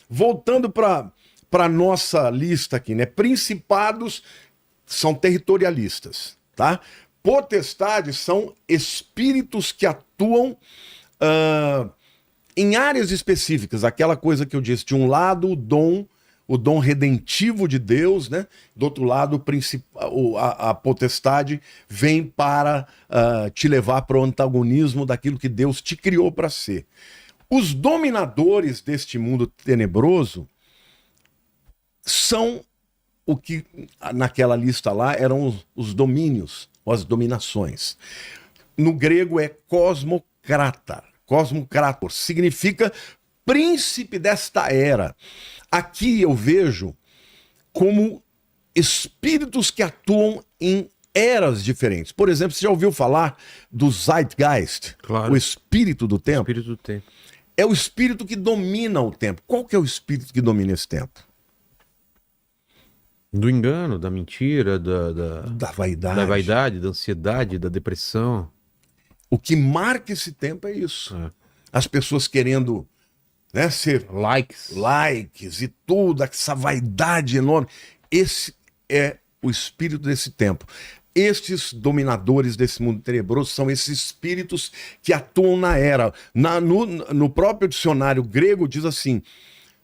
Voltando para a nossa lista aqui, né? Principados são territorialistas, tá? Potestades são espíritos que atuam em áreas específicas. Aquela coisa que eu disse, de um lado o dom redentivo de Deus, né? Do outro lado, a potestade vem para te levar para o antagonismo daquilo que Deus te criou para ser. Os dominadores deste mundo tenebroso são o que naquela lista lá eram os domínios, as dominações. No grego é cosmocrata. Cosmocrator significa príncipe desta era. Aqui eu vejo como espíritos que atuam em eras diferentes. Por exemplo, você já ouviu falar do Zeitgeist? Claro. O espírito do tempo? O espírito do tempo. É o espírito que domina o tempo. Qual que é o espírito que domina esse tempo? Do engano, da mentira, Da vaidade. da vaidade, da ansiedade, da depressão. O que marca esse tempo é isso. É. As pessoas querendo, né, ser likes e tudo, essa vaidade enorme. Esse é o espírito desse tempo. Estes dominadores desse mundo tenebroso são esses espíritos que atuam na era. No próprio dicionário grego diz assim: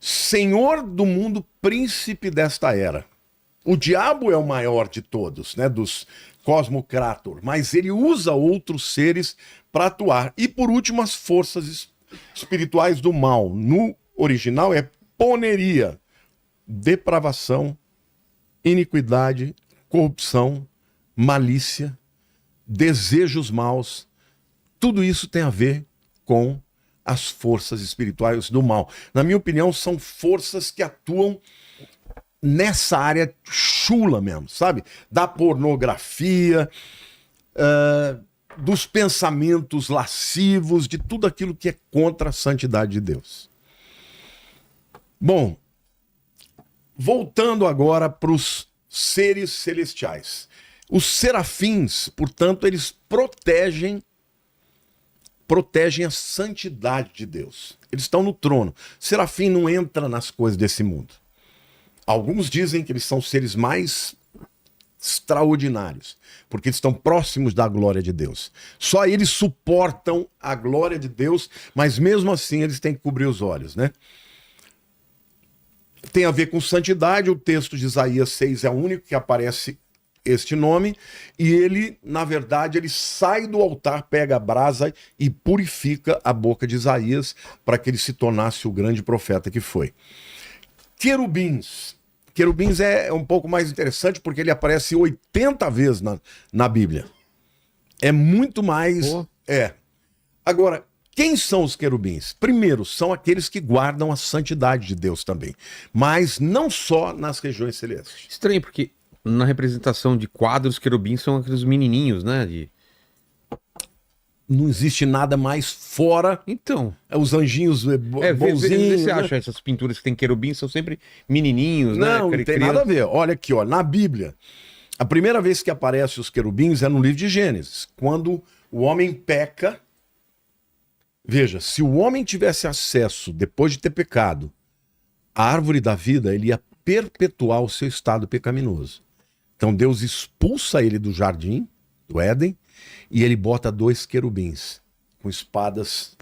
Senhor do mundo, príncipe desta era. O diabo é o maior de todos, né, dos Cosmocrator, mas ele usa outros seres para atuar. E por último, as forças espirituais do mal. No original é poneria, depravação, iniquidade, corrupção, malícia, desejos maus. Tudo isso tem a ver com as forças espirituais do mal. Na minha opinião, são forças que atuam nessa área chula mesmo, sabe? Da pornografia, dos pensamentos lascivos, de tudo aquilo que é contra a santidade de Deus. Bom, voltando agora para os seres celestiais. Os serafins, portanto, eles protegem a santidade de Deus. Eles estão no trono. Serafim não entra nas coisas desse mundo. Alguns dizem que eles são os seres mais extraordinários, porque eles estão próximos da glória de Deus. Só eles suportam a glória de Deus, mas mesmo assim eles têm que cobrir os olhos, né? Tem a ver com santidade, o texto de Isaías 6 é o único que aparece este nome, e ele, na verdade, ele sai do altar, pega a brasa e purifica a boca de Isaías para que ele se tornasse o grande profeta que foi. Querubins. Querubins é um pouco mais interessante porque ele aparece 80 vezes na Bíblia. É muito mais... Pô. Agora, quem são os querubins? Primeiro, são aqueles que guardam a santidade de Deus também. Mas não só nas regiões celestes. Estranho, porque na representação de quadros, querubins são aqueles menininhos, né? Não existe nada mais fora. Então. Os anjinhos bonzinhos. Vê se né? acha essas pinturas que tem querubins, são sempre menininhos, né? Não tem nada a ver. Olha aqui, ó, na Bíblia, a primeira vez que aparecem os querubins é no livro de Gênesis, quando o homem peca. Veja, se o homem tivesse acesso, depois de ter pecado, à árvore da vida, ele ia perpetuar o seu estado pecaminoso. Então Deus expulsa ele do jardim, do Éden, e ele bota 2 querubins com espadas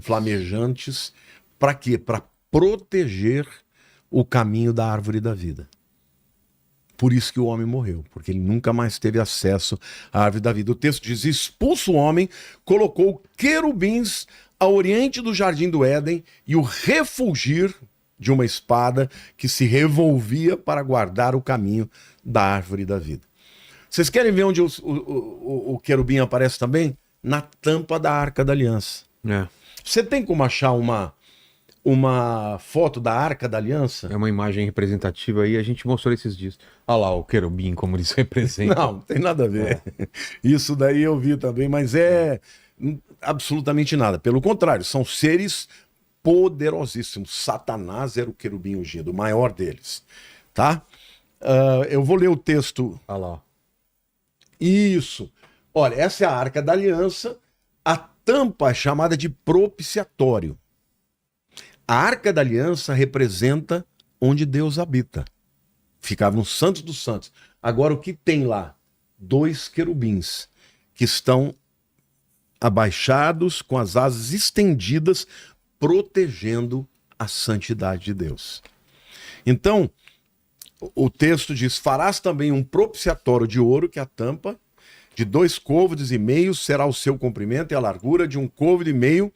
flamejantes. Para quê? Para proteger o caminho da árvore da vida. Por isso que o homem morreu, porque ele nunca mais teve acesso à árvore da vida. O texto diz: expulso o homem, colocou querubins ao oriente do jardim do Éden e o refulgir de uma espada que se revolvia para guardar o caminho da árvore da vida. Vocês querem ver onde o querubim aparece também? Na tampa da Arca da Aliança. É. Você tem como achar uma foto da Arca da Aliança? É uma imagem representativa aí, a gente mostrou esses dias. Olha lá o querubim, como eles representam. Não tem nada a ver. Isso daí eu vi também, mas é absolutamente nada. Pelo contrário, são seres poderosíssimos. Satanás era o querubim ungido, o maior deles. Tá? Eu vou ler o texto. Olha lá. Isso. Olha, essa é a Arca da Aliança. A tampa é chamada de propiciatório. A Arca da Aliança representa onde Deus habita. Ficava no Santos dos Santos. Agora, o que tem lá? 2 querubins que estão abaixados, com as asas estendidas, protegendo a santidade de Deus. Então, o texto diz: farás também um propiciatório de ouro, que é a tampa, de 2 côvados e meio será o seu comprimento, e a largura de 1 côvado e meio.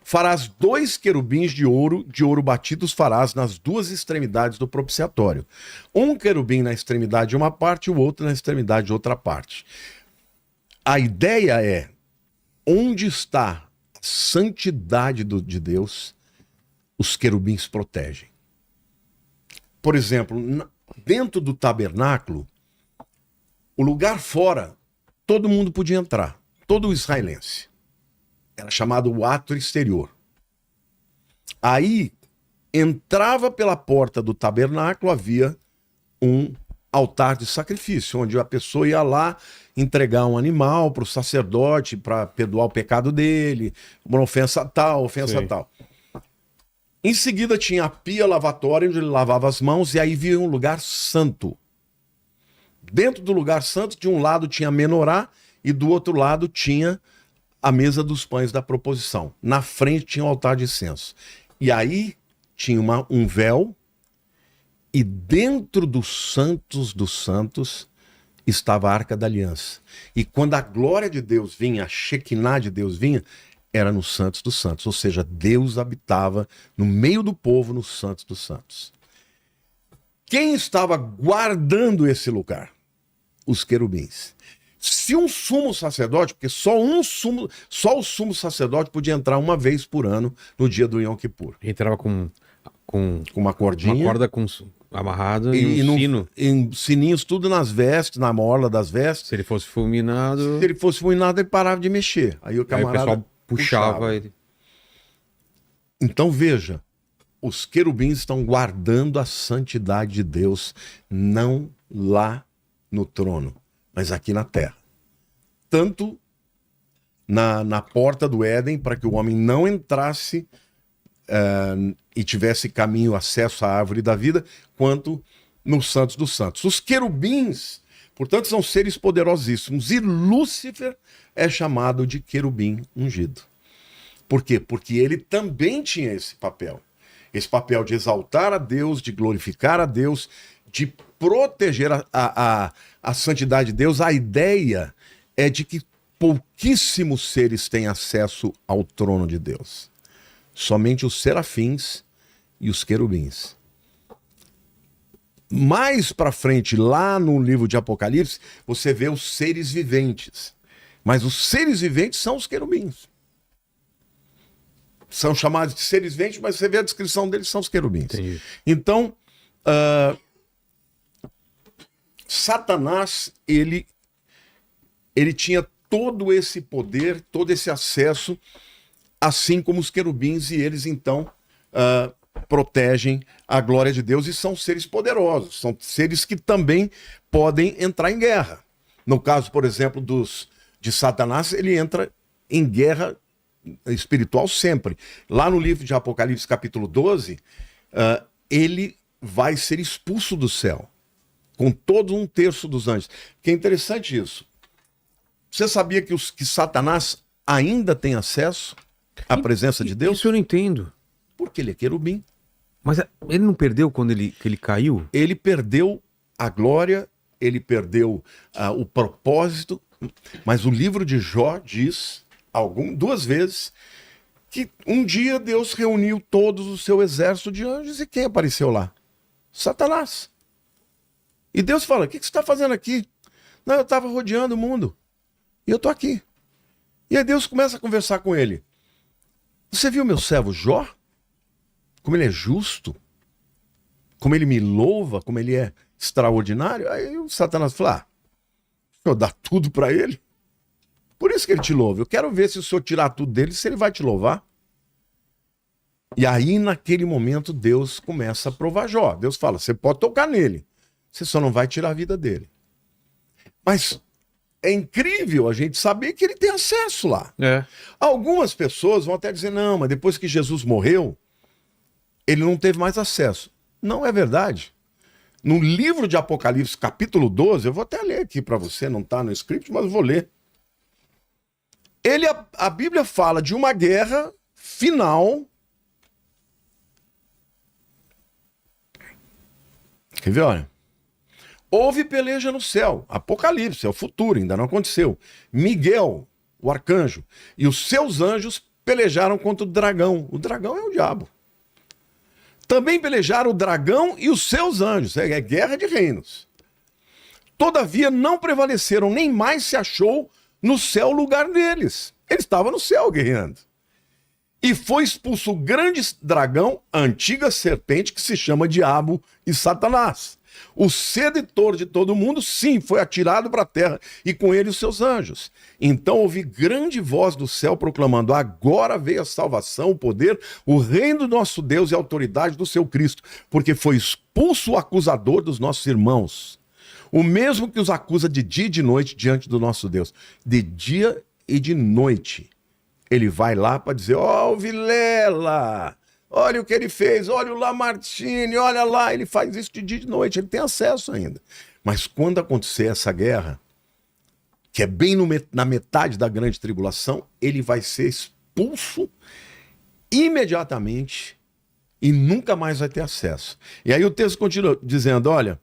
Farás 2 querubins de ouro batidos farás nas 2 extremidades do propiciatório. Um querubim na extremidade de uma parte e o outro na extremidade de outra parte. A ideia é: onde está a santidade de Deus, os querubins protegem. Por exemplo, dentro do tabernáculo, o lugar fora, todo mundo podia entrar, todo israelense. Era chamado o átrio exterior. Aí, entrava pela porta do tabernáculo, havia um altar de sacrifício, onde a pessoa ia lá entregar um animal para o sacerdote, para perdoar o pecado dele, uma ofensa tal. Em seguida tinha a pia lavatória, onde ele lavava as mãos, e aí havia um lugar santo. Dentro do lugar santo, de um lado tinha a menorá, e do outro lado tinha a mesa dos pães da proposição. Na frente tinha o altar de incenso. E aí tinha um véu, e dentro dos santos estava a Arca da Aliança. E quando a glória de Deus vinha, a Shekinah de Deus vinha, era no Santos dos Santos. Ou seja, Deus habitava no meio do povo, no Santos dos Santos. Quem estava guardando esse lugar? Os querubins. Se um sumo sacerdote, porque só o sumo sacerdote podia entrar uma vez por ano no dia do Yom Kippur. Entrava com uma cordinha. Uma corda amarrada e um sino. Em sininhos, tudo nas vestes, na orla das vestes. Se ele fosse fulminado... Se ele fosse fulminado, ele parava de mexer. Aí o camarada pessoal puxava ele. Então veja, os querubins estão guardando a santidade de Deus, não lá no trono, mas aqui na terra. Tanto na porta do Éden, para que o homem não entrasse e tivesse caminho, acesso à árvore da vida, quanto no Santos dos Santos. Os querubins, portanto, são seres poderosíssimos, e Lúcifer é chamado de querubim ungido. Por quê? Porque ele também tinha esse papel de exaltar a Deus, de glorificar a Deus, de proteger a santidade de Deus. A ideia é de que pouquíssimos seres têm acesso ao trono de Deus. Somente os serafins e os querubins. Mais para frente, lá no livro de Apocalipse, você vê os seres viventes. Mas os seres viventes são os querubins. São chamados de seres viventes, mas você vê a descrição deles, são os querubins. Entendi. Então, Satanás, ele tinha todo esse poder, todo esse acesso, assim como os querubins, e eles então protegem a glória de Deus, e são seres poderosos, são seres que também podem entrar em guerra. No caso, por exemplo, de Satanás, ele entra em guerra espiritual sempre. Lá no livro de Apocalipse, capítulo 12, ele vai ser expulso do céu, com todo 1/3 dos anjos. Que é interessante isso. Você sabia que Satanás ainda tem acesso à presença de Deus? Isso eu não entendo. Porque ele é querubim. Mas ele não perdeu quando ele caiu? Ele perdeu a glória, ele perdeu o propósito, mas o livro de Jó diz 2 vezes que um dia Deus reuniu todos o seu exército de anjos, e quem apareceu lá? Satanás. E Deus fala: o que você está fazendo aqui? Não, eu estava rodeando o mundo. E eu estou aqui. E aí Deus começa a conversar com ele. Você viu meu servo Jó? Como ele é justo? Como ele me louva? Como ele é extraordinário? Aí o Satanás fala: o senhor dá tudo para ele? Por isso que ele te louva. Eu quero ver se o senhor tirar tudo dele, se ele vai te louvar. E aí, naquele momento, Deus começa a provar Jó. Deus fala: você pode tocar nele, você só não vai tirar a vida dele. Mas é incrível a gente saber que ele tem acesso lá. Algumas pessoas vão até dizer: não, mas depois que Jesus morreu, ele não teve mais acesso. Não é verdade. No livro de Apocalipse, capítulo 12, eu vou até ler aqui para você, não está no script, mas eu vou ler. A Bíblia fala de uma guerra final. Quer ver, olha? Houve peleja no céu. Apocalipse, é o futuro, ainda não aconteceu. Miguel, o arcanjo, e os seus anjos pelejaram contra o dragão. O dragão é o diabo. Também pelejaram o dragão e os seus anjos. É guerra de reinos. Todavia não prevaleceram, nem mais se achou no céu o lugar deles. Eles estavam no céu guerreando. E foi expulso o grande dragão, a antiga serpente, que se chama Diabo e Satanás. O sedutor de todo mundo, sim, foi atirado para a terra, e com ele os seus anjos. Então ouvi grande voz do céu proclamando: agora veio a salvação, o poder, o reino do nosso Deus e a autoridade do seu Cristo, porque foi expulso o acusador dos nossos irmãos, o mesmo que os acusa de dia e de noite diante do nosso Deus. De dia e de noite ele vai lá para dizer: ó, o Vilela, olha o que ele fez, olha o Lamartine, olha lá. Ele faz isso de dia e de noite, ele tem acesso ainda. Mas quando acontecer essa guerra, que é bem na metade da grande tribulação, ele vai ser expulso imediatamente e nunca mais vai ter acesso. E aí o texto continua dizendo: olha,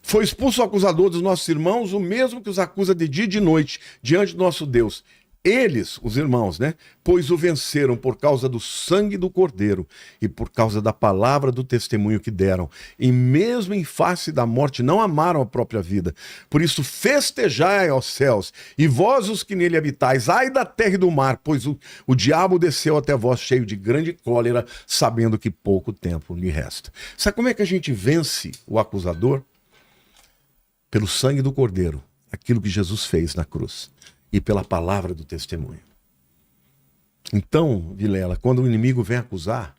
foi expulso o acusador dos nossos irmãos, o mesmo que os acusa de dia e de noite diante do nosso Deus. Eles, os irmãos, né? Pois o venceram por causa do sangue do Cordeiro e por causa da palavra do testemunho que deram. E mesmo em face da morte não amaram a própria vida. Por isso festejai aos céus, e vós os que nele habitais, ai da terra e do mar, pois o diabo desceu até vós cheio de grande cólera, sabendo que pouco tempo lhe resta. Sabe como é que a gente vence o acusador? Pelo sangue do Cordeiro, aquilo que Jesus fez na cruz. E pela palavra do testemunho. Então, Vilela, quando o inimigo vem acusar,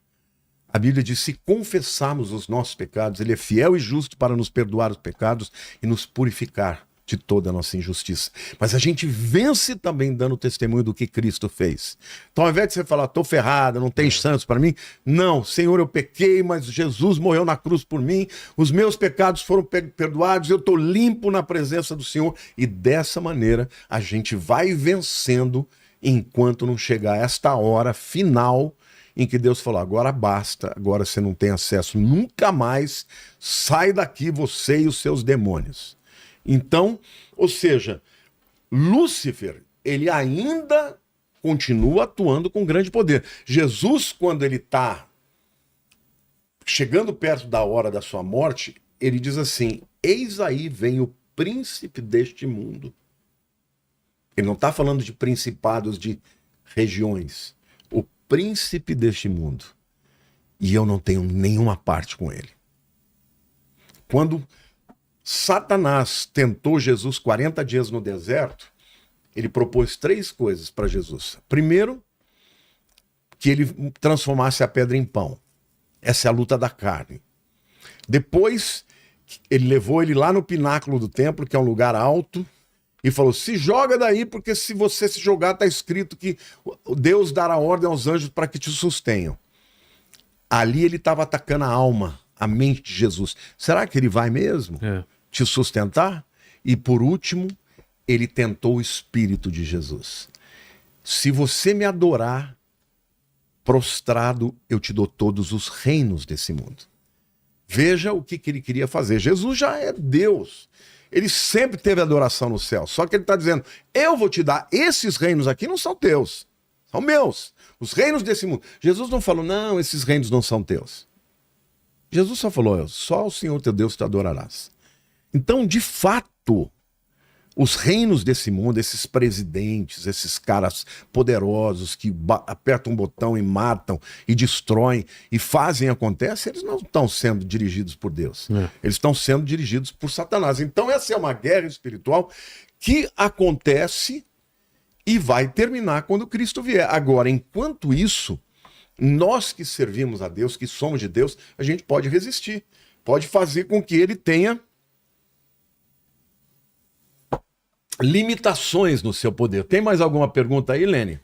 a Bíblia diz: se confessarmos os nossos pecados, ele é fiel e justo para nos perdoar os pecados e nos purificar de toda a nossa injustiça. Mas a gente vence também dando testemunho do que Cristo fez. Então, ao invés de você falar: estou ferrado, não tem chance para mim. Não, Senhor, eu pequei, mas Jesus morreu na cruz por mim, os meus pecados foram perdoados, eu estou limpo na presença do Senhor. E dessa maneira a gente vai vencendo enquanto não chegar esta hora final em que Deus falou: agora basta, agora você não tem acesso nunca mais, sai daqui você e os seus demônios. Então, ou seja, Lúcifer, ele ainda continua atuando com grande poder. Jesus, quando ele está chegando perto da hora da sua morte, ele diz assim: eis aí vem o príncipe deste mundo. Ele não está falando de principados de regiões. O príncipe deste mundo. E eu não tenho nenhuma parte com ele. Quando Satanás tentou Jesus 40 dias no deserto, ele propôs 3 coisas para Jesus. Primeiro, que ele transformasse a pedra em pão. Essa é a luta da carne. Depois, ele levou ele lá no pináculo do templo, que é um lugar alto, e falou: se joga daí, porque se você se jogar, está escrito que Deus dará ordem aos anjos para que te sustenham. Ali ele estava atacando a alma, a mente de Jesus. Será que ele vai mesmo te sustentar? E por último, ele tentou o espírito de Jesus. Se você me adorar, prostrado, eu te dou todos os reinos desse mundo. Veja o que ele queria fazer. Jesus já é Deus. Ele sempre teve adoração no céu. Só que ele está dizendo: eu vou te dar esses reinos aqui, não são teus, são meus. Os reinos desse mundo. Jesus não falou: não, esses reinos não são teus. Jesus só falou: só o Senhor teu Deus te adorarás. Então, de fato, os reinos desse mundo, esses presidentes, esses caras poderosos que apertam um botão e matam e destroem e fazem acontecer, eles não estão sendo dirigidos por Deus. Eles estão sendo dirigidos por Satanás. Então essa é uma guerra espiritual que acontece e vai terminar quando Cristo vier. Agora, enquanto isso, nós que servimos a Deus, que somos de Deus, a gente pode resistir. Pode fazer com que ele tenha limitações no seu poder. Tem mais alguma pergunta aí, Lene?